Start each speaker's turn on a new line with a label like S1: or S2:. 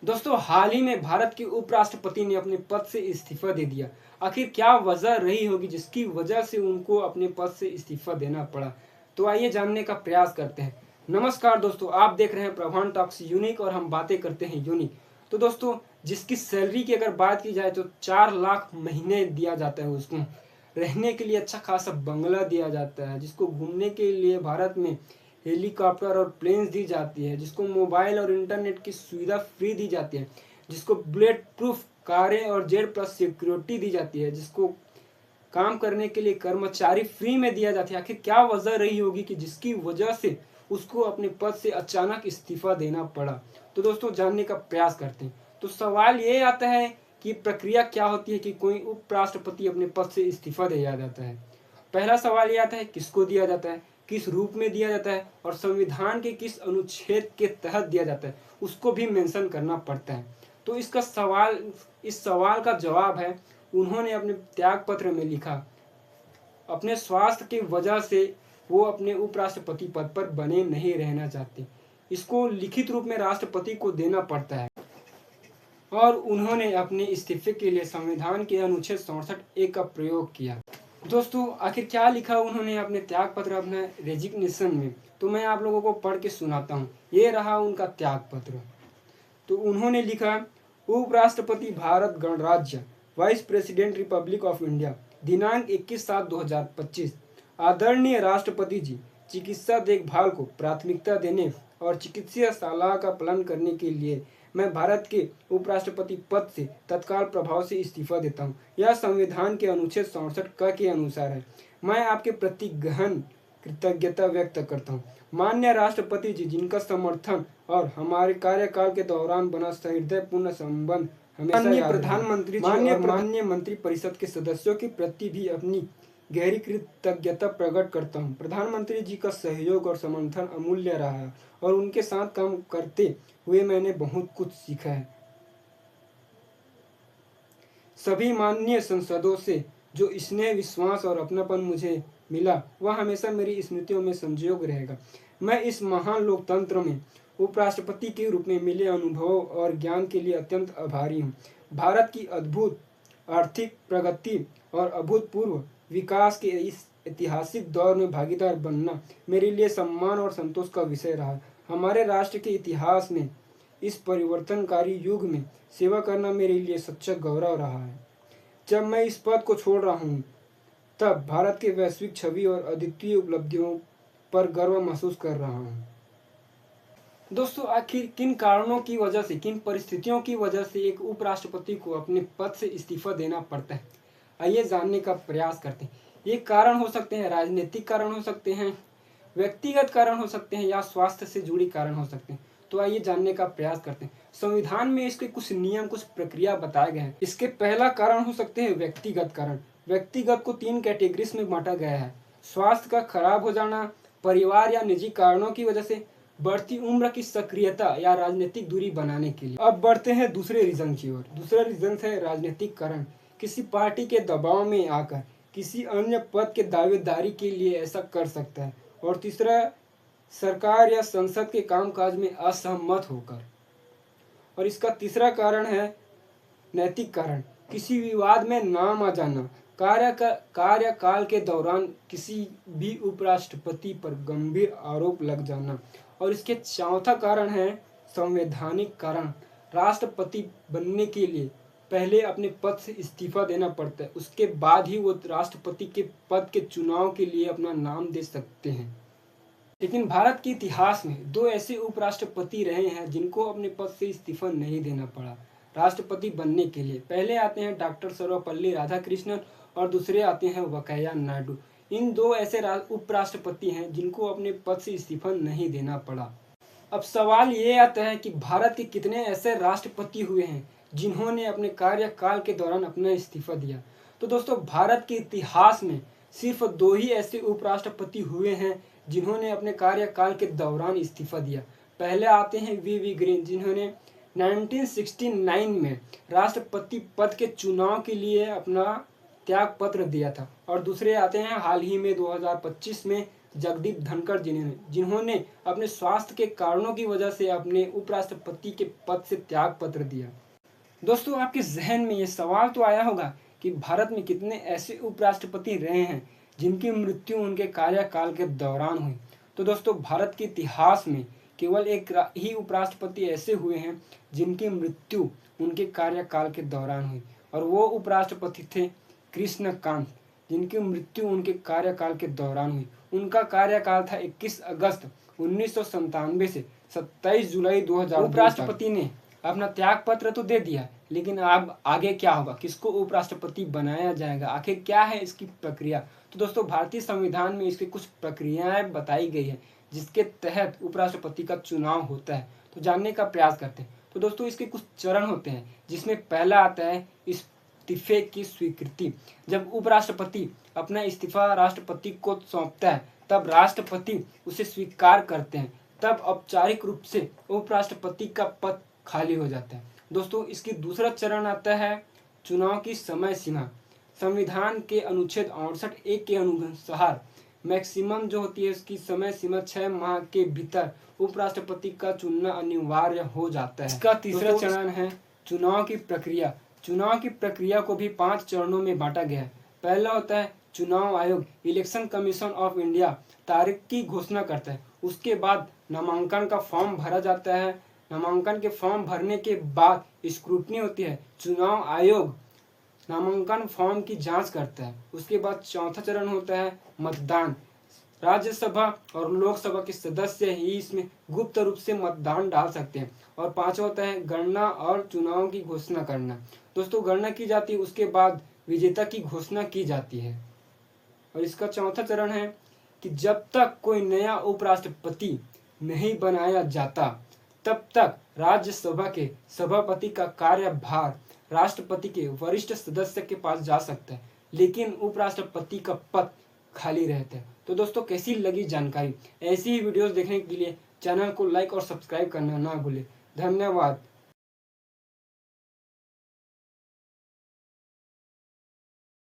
S1: दोस्तों, हाल ही में भारत के उपराष्ट्रपति ने अपने पद से इस्तीफा दे दिया। आखिर क्या वजह रही होगी जिसकी वजह से उनको अपने पद से इस्तीफा देना पड़ा? तो आइए जानने का प्रयास करते हैं। नमस्कार दोस्तों, आप देख रहे हैं प्रभान टॉक्स यूनिक और हम बातें करते हैं यूनिक। तो दोस्तों, जिसकी सैलरी की अगर बात की जाए तो 4 लाख महीने दिया जाता है उसको। रहने के लिए अच्छा खासा बंगला दिया जाता है, जिसको घूमने के लिए भारत में हेलीकॉप्टर और प्लेन्स दी जाती है, जिसको मोबाइल और इंटरनेट की सुविधा फ्री दी जाती है, जिसको बुलेट प्रूफ कारें और जेड प्लस सिक्योरिटी दी जाती है, जिसको काम करने के लिए कर्मचारी फ्री में दिया जाता है। आखिर क्या वजह रही होगी कि जिसकी वजह से उसको अपने पद से अचानक इस्तीफा देना पड़ा? तो दोस्तों, जानने का प्रयास करते हैं। तो सवाल ये आता है कि प्रक्रिया क्या होती है कि कोई उपराष्ट्रपति अपने पद से इस्तीफा दिया जाता है। पहला सवाल ये आता है, किसको दिया जाता है, किस रूप में दिया जाता है और संविधान के किस अनुच्छेद के तहत दिया जाता है, उसको भी मेंशन करना पड़ता है। तो इस सवाल का जवाब है, उन्होंने अपने त्याग पत्र में लिखा, अपने स्वास्थ्य की वजह से वो अपने उपराष्ट्रपति पद पर बने नहीं रहना चाहते। इसको लिखित रूप में राष्ट्रपति को देना पड़ता है और उन्होंने अपने इस्तीफे के लिए संविधान के अनुच्छेद 67(a) का प्रयोग किया। दोस्तों, आखिर क्या लिखा उन्होंने अपने त्याग पत्र, अपने रेजिग्नेशन में? तो मैं आप लोगों को पढ़ के सुनाता हूँ। ये रहा उनका त्याग पत्र। तो उन्होंने लिखा, उपराष्ट्रपति भारत गणराज्य, vice president Republic of India, दिनांक 21/7/2025। आदरणीय राष्ट्रपति जी, चिकित्सा देखभाल को प्राथमिकता देने और चिकित्सीय सलाह का पालन करने के लिए मैं भारत के उपराष्ट्रपति पद से तत्काल प्रभाव से इस्तीफा देता हूँ। यह संविधान के अनुच्छेद 67 क के अनुसार है। मैं आपके प्रति गहन कृतज्ञता व्यक्त करता हूँ। माननीय राष्ट्रपति जी, जिनका समर्थन और हमारे कार्यकाल के दौरान बना सहृदयपूर्ण संबंध हमेशा माननीय प्रधानमंत्री जी और माननीय मंत्रिपरिषद के सदस्यों के प्रति भी अपनी गहरी कृतज्ञता प्रकट करता हूँ। प्रधानमंत्री जी का सहयोग और समर्थन अमूल्य रहा है और उनके साथ काम करते हुए मैंने बहुत कुछ सीखा है। सभी माननीय सांसदों से जो स्नेह, विश्वास और अपनापन मुझे मिला, वह हमेशा मेरी स्मृतियों में संजोग रहेगा। मैं इस महान लोकतंत्र में उपराष्ट्रपति के रूप में मिले अनुभव और ज्ञान के लिए अत्यंत आभारी हूँ। भारत की अद्भुत आर्थिक प्रगति और अभूतपूर्व विकास के इस ऐतिहासिक दौर में भागीदार बनना मेरे लिए सम्मान और संतोष का विषय रहा। हमारे राष्ट्र के इतिहास में इस परिवर्तनकारी युग में सेवा करना मेरे लिए सच्चा गौरव रहा है। जब मैं इस पद को छोड़ रहा हूँ, तब भारत के वैश्विक छवि और अद्वितीय उपलब्धियों पर गर्व महसूस कर रहा हूँ। दोस्तों, आखिर किन कारणों की वजह से, किन परिस्थितियों की वजह से एक उपराष्ट्रपति को अपने पद से इस्तीफा देना पड़ता है? आइए जानने का प्रयास करते हैं। ये कारण हो सकते हैं, राजनीतिक कारण हो सकते हैं, व्यक्तिगत कारण हो सकते हैं या स्वास्थ्य से जुड़ी कारण हो सकते हैं। तो आइए जानने का प्रयास करते हैं। संविधान में इसके कुछ नियम, कुछ प्रक्रिया बताए गए हैं। इसके पहला कारण हो सकते हैं व्यक्तिगत कारण। व्यक्तिगत को 3 कैटेगरीज में बांटा गया है। स्वास्थ्य का खराब हो जाना, परिवार या निजी कारणों की वजह से, बढ़ती उम्र की सक्रियता या राजनीतिक दूरी बनाने के लिए। अब बढ़ते हैं दूसरे रीजन की ओर। दूसरा रीजन है राजनीतिक कारण। किसी पार्टी के दबाव में आकर किसी अन्य पद के दावेदारी के लिए ऐसा कर सकता है। और तीसरा, सरकार या संसद के कामकाज में असहमत होकर। और इसका तीसरा कारण है नैतिक कारण। किसी विवाद में नाम आ जाना, कार्यकाल के दौरान किसी भी उपराष्ट्रपति पर गंभीर आरोप लग जाना। और इसके चौथा कारण है संवैधानिक कारण। राष्ट्रपति बनने के लिए पहले अपने पद से इस्तीफा देना पड़ता है, उसके बाद ही वो राष्ट्रपति के पद के चुनाव के लिए अपना नाम दे सकते हैं। लेकिन भारत के इतिहास में 2 ऐसे उपराष्ट्रपति रहे हैं जिनको अपने पद से इस्तीफा नहीं देना पड़ा राष्ट्रपति बनने के लिए। पहले आते हैं डॉक्टर सर्वपल्ली राधाकृष्णन और दूसरे आते हैं वेंकैया नायडू। इन 2 ऐसे उपराष्ट्रपति हैं जिनको अपने पद से इस्तीफा नहीं देना पड़ा। अब सवाल ये आता है कि भारत के कितने ऐसे राष्ट्रपति हुए हैं जिन्होंने अपने कार्यकाल के दौरान अपना इस्तीफा दिया? तो दोस्तों, भारत के इतिहास में सिर्फ 2 ही ऐसे उपराष्ट्रपति हुए हैं जिन्होंने अपने कार्यकाल के दौरान इस्तीफा दिया। पहले आते हैं वी ग्रीन, जिन्होंने 1969 में राष्ट्रपति पद के चुनाव के लिए अपना त्याग पत्र दिया था। और दूसरे आते हैं हाल ही में 2025 में जगदीप धनखड़ जिन्होंने अपने स्वास्थ्य के कारणों की वजह से अपने उपराष्ट्रपति के पद से त्याग पत्र दिया। दोस्तों, आपके जहन में ये सवाल तो आया होगा कि भारत में कितने ऐसे उपराष्ट्रपति रहे हैं जिनकी मृत्यु उनके कार्यकाल के दौरान हुई। तो दोस्तों, भारत के इतिहास में केवल एक ही उपराष्ट्रपति ऐसे हुए हैं जिनकी मृत्यु उनके कार्यकाल के दौरान हुई, और वो उपराष्ट्रपति थे कृष्णकांत, जिनकी मृत्यु उनके कार्यकाल के दौरान हुई। उनका कार्यकाल था 21 अगस्त 1997 से 27 जुलाई 2000। उपराष्ट्रपति ने अपना त्याग पत्र तो दे दिया, लेकिन अब आगे क्या होगा, किसको उपराष्ट्रपति बनाया जाएगा, आखिर क्या है इसकी प्रक्रिया। तो दोस्तों, भारतीय संविधान में इसकी कुछ प्रक्रियाएं बताई गई है जिसके तहत उपराष्ट्रपति का चुनाव होता है। तो जानने का प्रयास करते हैं। तो दोस्तों, इसके कुछ चरण होते हैं, जिसमें पहला आता है इस्तीफे की स्वीकृति। जब उपराष्ट्रपति अपना इस्तीफा राष्ट्रपति को सौंपता है, तब राष्ट्रपति उसे स्वीकार करते हैं, तब औपचारिक रूप से उपराष्ट्रपति का पद खाली हो जाता है। दोस्तों, इसकी दूसरा चरण आता है चुनाव की समय सीमा। संविधान के अनुच्छेद 68(1) के अनुसार मैक्सिमम जो होती है उसकी समय सीमा 6 माह के भीतर उपराष्ट्रपति का चुनना अनिवार्य हो जाता है। इसका तीसरा चरण है चुनाव की प्रक्रिया। चुनाव की प्रक्रिया को भी 5 चरणों में बांटा गया है। पहला होता है चुनाव आयोग, इलेक्शन कमीशन ऑफ इंडिया तारीख की घोषणा करता है। उसके बाद नामांकन का फॉर्म भरा जाता है। नामांकन के फॉर्म भरने के बाद स्क्रूटनी होती है। चुनाव आयोग नामांकन फॉर्म की जांच करता है। उसके बाद चौथा चरण होता है मतदान। राज्यसभा और लोकसभा के सदस्य ही इसमें गुप्त रूप से मतदान डाल सकते हैं। और पांचवा होता है गणना और चुनाव की घोषणा करना। दोस्तों, गणना की जाती है, उसके बाद विजेता की घोषणा की जाती है। और इसका चौथा चरण है कि जब तक कोई नया उपराष्ट्रपति नहीं बनाया जाता, तब तक राज्यसभा के सभापति का कार्यभार राष्ट्रपति के वरिष्ठ सदस्य के पास जा सकता है, लेकिन उपराष्ट्रपति का पद खाली रहता है। तो दोस्तों, कैसी लगी जानकारी? ऐसी ही वीडियोस देखने के लिए चैनल को लाइक और सब्सक्राइब करना ना भूलें। धन्यवाद।